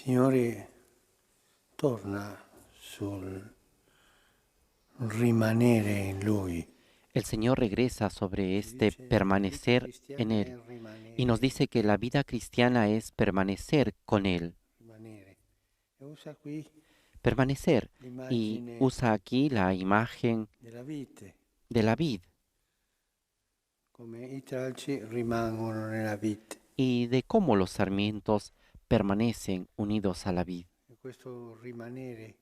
Signore torna sul rimanere in Lui. El Señor regresa sobre este permanecer en Él y nos dice que la vida cristiana es permanecer con Él, Rimanere. E usa qui permanecer. Y l'immagine usa aquí la imagen della vite, de la vid come i tralci rimangono nella vite. y de cómo los sarmientos permanecen unidos a la vid. E questo rimanere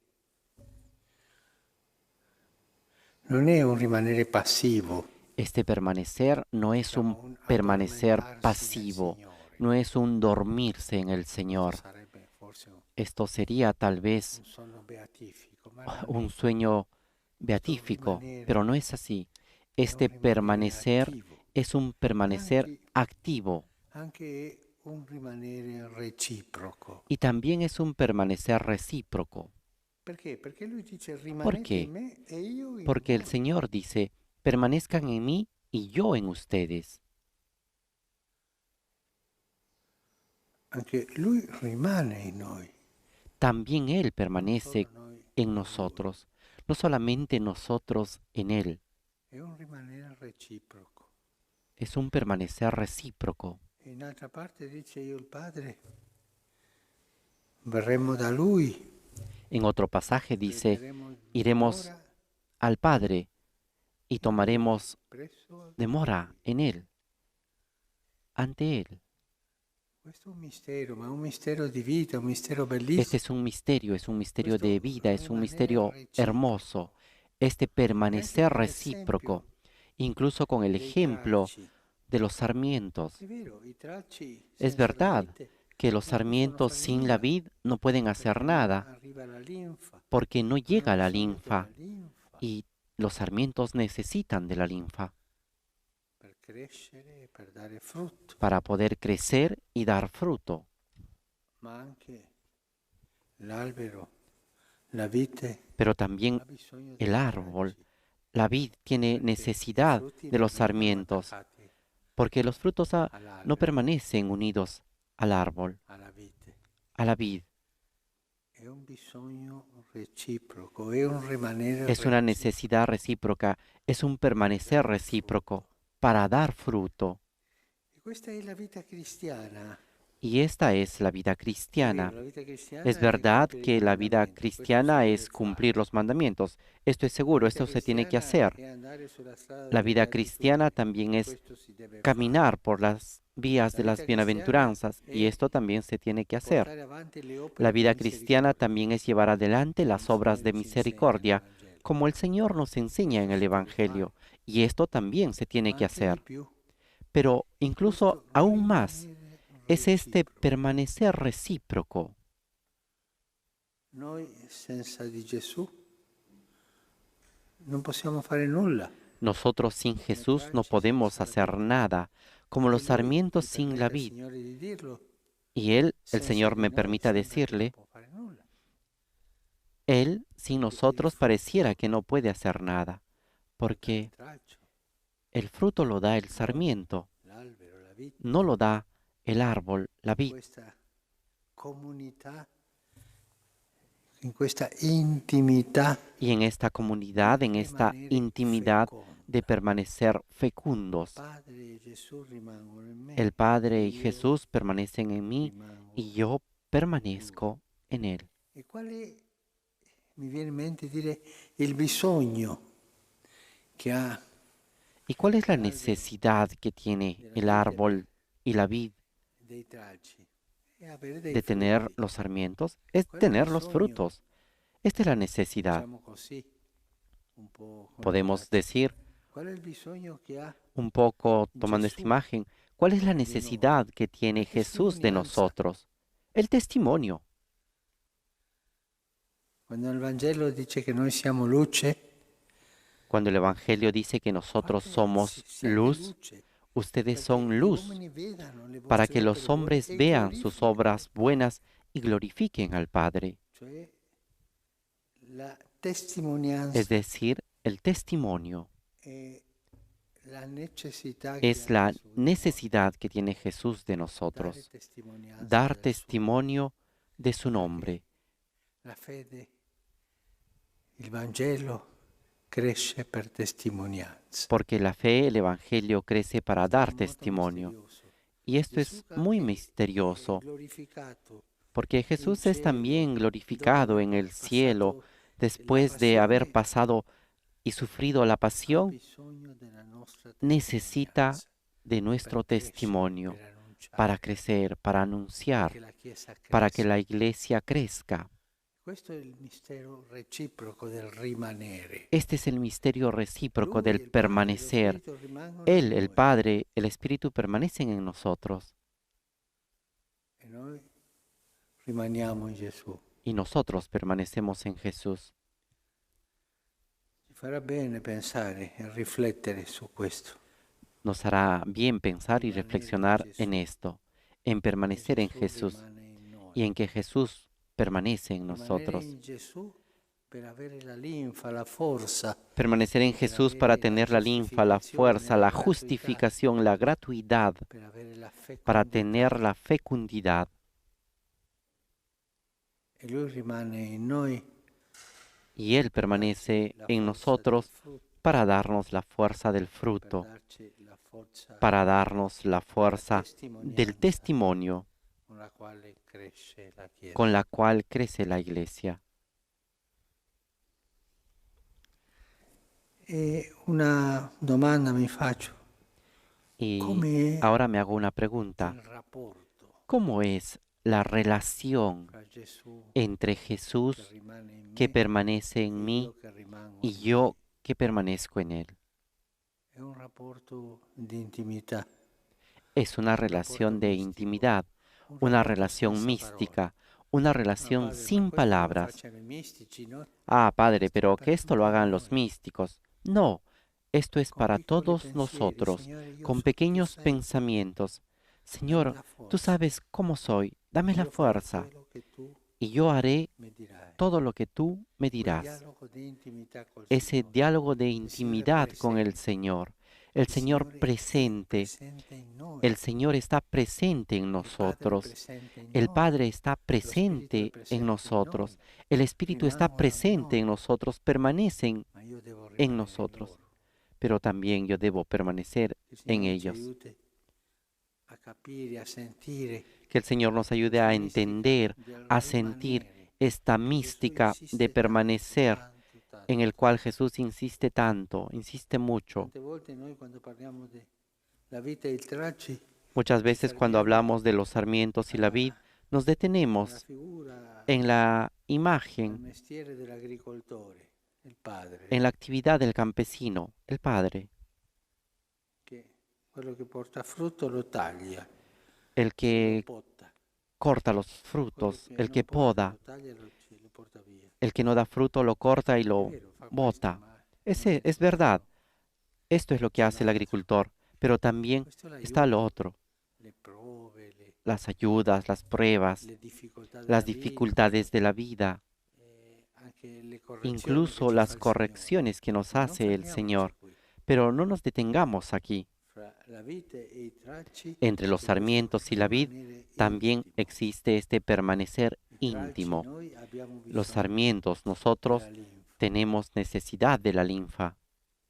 non è un rimanere passivo, Este permanecer no es un diciamo un permanecer addormentarsi nel pasivo, Signore. no es un dormirse en el Questo Señor. sarebbe forse Esto sería tal vez un sonno beatifico, ma non un è. sueño Questo beatífico, rimanere pero no es así. è un Este rimanere permanecer attivo es un e permanecer activo anche un rimanere reciproco. y también es un permanecer recíproco. Perché? Perché lui dice ¿Por rimanete in qué? me e io in Porque el voi. Señor dice, permanezcan en mí y yo en ustedes. Anche lui rimane in noi, También Él non solo permanece noi en in lui. nosotros, no solamente nosotros en Él. È un rimanere reciproco. Es un permanecer recíproco. E in altra parte dice io il Padre, verremo da lui, En otro pasaje dice, prenderemo iremos dimora al Padre y in lui, tomaremos presso demora lui. en Él, ante Él. Questo è un mistero, ma è un mistero di vita, un mistero Este bellissimo. es un misterio de Questo vida, es un rimanere misterio hermoso, reciproco. este E anche permanecer con recíproco, l'esempio incluso con el dei ejemplo tralci. de los sarmientos. È vero, i tralci Es senza la verdad vite que los non possono sarmientos fare sin la nulla, vid no pueden hacer perché non nada, arriva la linfa, porque no hanno llega la bisogno della linfa linfa y los sarmientos necesitan de la linfa per crescere e per dare frutto, para poder crecer y dar fruto. ma anche l'albero, la vite Pero también ha bisogno el dei árbol, tralci, la vid tiene perché i necesidad frutti de non los rimangono sarmientos, attaccati porque los frutos no all'albero, permanecen unidos al árbol, alla vite. a la vid. È un bisogno reciproco, è un rimanere Es una reciproco. necesidad recíproca, es un permanecer recíproco para dar fruto. E questa è la vita cristiana. Y esta es la vida È vero, cristiana. la vita cristiana Es è verdad compiere i que la vida comandamenti, questo si cristiana deve es cumplir fare. los mandamientos. Esto es La seguro, vita esto se tiene que cristiana hacer. è andare sulla strada La delle vida cristiana beatitudini, también es questo si deve fare. caminar por las vías La de las vita cristiana bienaventuranzas y è esto también se tiene que hacer. portare avanti le La opere di vida cristiana misericordia, también es llevar adelante come il las obras Signore de ci insegna nel misericordia, Vangelo. como el Señor nos enseña en Questo el si deve fare, Evangelio, y esto también se tiene ma que anche di hacer. più. Pero È incluso questo aún más rimanere es este reciproco. permanecer recíproco. Noi senza di Gesù non possiamo fare nulla. Nosotros sin Come Jesús no tralci podemos senza la hacer vite. nada, como E los lui sarmientos mi sin la permetta, vid. Signore, di dirlo, Y Él, el senza Señor, di me noi permita sembra che non decirle, può fare nulla. Él sin Perché il nosotros pareciera frutto que no puede hacer nada, lo dà il porque tralcio, el fruto lo da el non sarmiento, l'albero, la vite. no lo da el árbol, la In vid. questa comunità, in questa intimità Y en esta di comunidad, en esta rimanere intimidad de feconda. permanecer Il fecundos, Padre e Gesù rimangono in me el e Padre y io Jesús permanecen en mí rimango y yo in lui. permanezco en Él. E quale mi viene in mente dire il bisogno che ha ¿Y cuál es la l'albero necesidad que tiene della el vite árbol y la vid dei tralci e avere dei de tener frutti. los sarmientos? Es Qual è il tener los bisogno, frutos. Esta es la necesidad. diciamo così, un po' Podemos connotati. decir, Qual è il bisogno che ha un poco tomando esta Gesù imagen, ¿cuál es la di noi? necesidad que tiene La Jesús de testimonianza. nosotros? El testimonio. Quando il Vangelo dice che noi siamo luce, Cuando el Evangelio dice que nosotros fate, somos siate luz, luce, ustedes perché son gli luz, uomini vedano le para vostre que opere los buone hombres e vean sus glorifichino. obras buenas y glorifiquen al Padre. Cioè la Es testimonianza decir, el testimonio è la necessità che es ha la Gesù di noi, necesidad que tiene Jesús de dare nosotros. testimonianza Dar del suo amore. testimonio de su nombre, La fede, il Vangelo cresce per testimonianza. porque la fe, el Evangelio, crece para Questo è dar molto testimonio. misterioso. Y esto Gesù es muy è misterioso, glorificato porque in Jesús es cielo también dopo glorificado aver en el cielo passato la después de haber passione, pasado y sufrido la ha pasión. bisogno della nostra Necesita testimonianza de per nuestro crescere, testimonio per para annunciare, crecer, para perché anunciar, la Chiesa para que cresca. la iglesia crezca. Questo è il mistero reciproco del rimanere. Este es el misterio recíproco Lui, del il Padre e lo permanecer. Spirito rimangono in Él, el noi Padre, el Espíritu permanecen en nosotros e noi rimaniamo in Gesù. y nosotros permanecemos en Jesús. Ci farà bene pensare e riflettere su questo. Nos hará bien pensar y Rimanere in reflexionar en Gesù, esto, en che permanecer en Gesù Jesús rimane in noi. y en que Jesús permanece en Rimanere nosotros. in Gesù per avere la linfa, la forza, Permanecer en per Jesús para avere la tener la linfa, la giustificazione, fuerza, la la gratuità, justificación, la gratuidad, per avere la para fecondità. tener la fecundidad. E Lui rimane in noi Y Él per darci permanece la en forza del nosotros frutto, para darnos la fuerza del per fruto, darci la forza para darnos la della fuerza del testimonianza testimonio con la quale cresce la Chiesa. con la cual crece la iglesia. E una domanda mi faccio, Y come ahora me hago una è pregunta. il rapporto ¿Cómo es la relación tra Gesù entre che Jesús rimane in que me permanece e en mí io che rimango y in yo Lui? que permanezco en Él? È un rapporto di intimità, Es una un rapporto relación de mistico, intimidad, un una rapporto relación senza parole. mística, una Ah, relación Padre, ma sin questo lo palabras. facciano i mistici, no? Ah, Padre, Questo è pero per que esto lo tutti hagan los noi. místicos. No, esto es Con para piccoli todos pensieri, nosotros, Signore, io con so chi tu pequeños sei, pensamientos. dammi Señor, la tú forza, sabes cómo soy, dame la io farò fuerza quello che tu y yo haré mi dirai. todo lo que tú me Quel dirás. dialogo di intimità col Ese Signore, diálogo de il Signore intimidad con presente, el il Señor Signore è presente. presente in noi, El Señor está presente en il Padre è nosotros. presente in El noi, Padre está lo Spirito è presente en presente in noi, nosotros. El Espíritu está rimangono in presente en noi, nosotros, permanecen ma io devo en rimanere in nosotros. loro. Pero también yo debo permanecer Che il en Signore ci ellos. aiuti a capire, a sentire Que el Señor nos ayude questa a mistica entender, del a sentir rimanere, esta che Gesù mística de insiste permanecer tanto, tanto, en el tanto. cual Jesús insiste tanto, insiste mucho. Tante volte noi quando parliamo della vita e il tracci Muchas ci veces cuando fermiamo hablamos de los sarmientos y la vid, alla, nos alla detenemos figura en la del imagen, mestiere dell'agricoltore, il padre, en la actividad del campesino, el Padre, che quello che porta frutto lo taglia, el lo que potta, corta los quello frutos, che el non que porta poda, lo taglia e lo porta via. el que no da fruto lo corta y È lo vero, fa questo, bota. ma non Ese è es tutto, verdad, esto es lo que c'è hace el l'altro. agricultor, pero también Questo è está lo l'aiuto, otro, le prove, las ayudas, las pruebas, le difficoltà las della vita, dificultades de la vida, anche le correzioni che incluso ci las fa il Signore. correcciones que nos Ma non hace el fermiamoci Señor. qui. Pero no nos detengamos aquí. Fra la vite e i tracci Entre los c'è questo sarmientos y la vid rimanere también intimo. existe este permanecer I tralci íntimo. noi abbiamo Los bisogno sarmientos della nosotros linfa tenemos necesidad de la linfa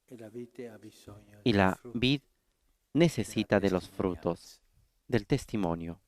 e la vite ha bisogno y dei la frutti vid della necesita de los frutos testimonianza. del testimonio.